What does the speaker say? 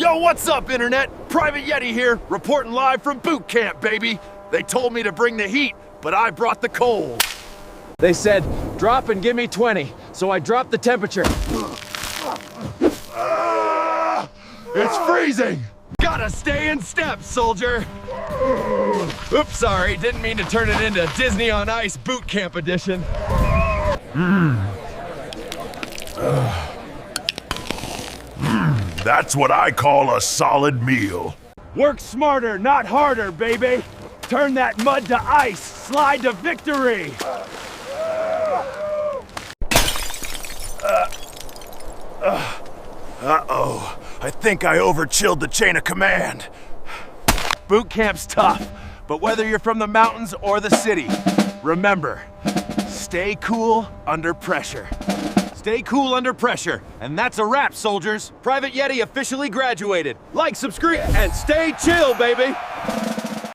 Yo, what's up, Internet? Private Yeti here, reporting live from boot camp, baby. They told me to bring the heat, but I brought the cold. They said, drop and give me 20, so I dropped the temperature. It's freezing! Gotta stay in step, soldier! Oops, sorry, didn't mean to turn it into Disney on Ice boot camp edition. That's what I call a solid meal. Work smarter, not harder, baby. Turn that mud to ice, slide to victory. Uh-oh, I think I overchilled the chain of command. Boot camp's tough, but whether you're from the mountains or the city, remember, stay cool under pressure. Stay cool under pressure. And that's a wrap, soldiers. Private Yeti officially graduated. Like, subscribe, and stay chill, baby.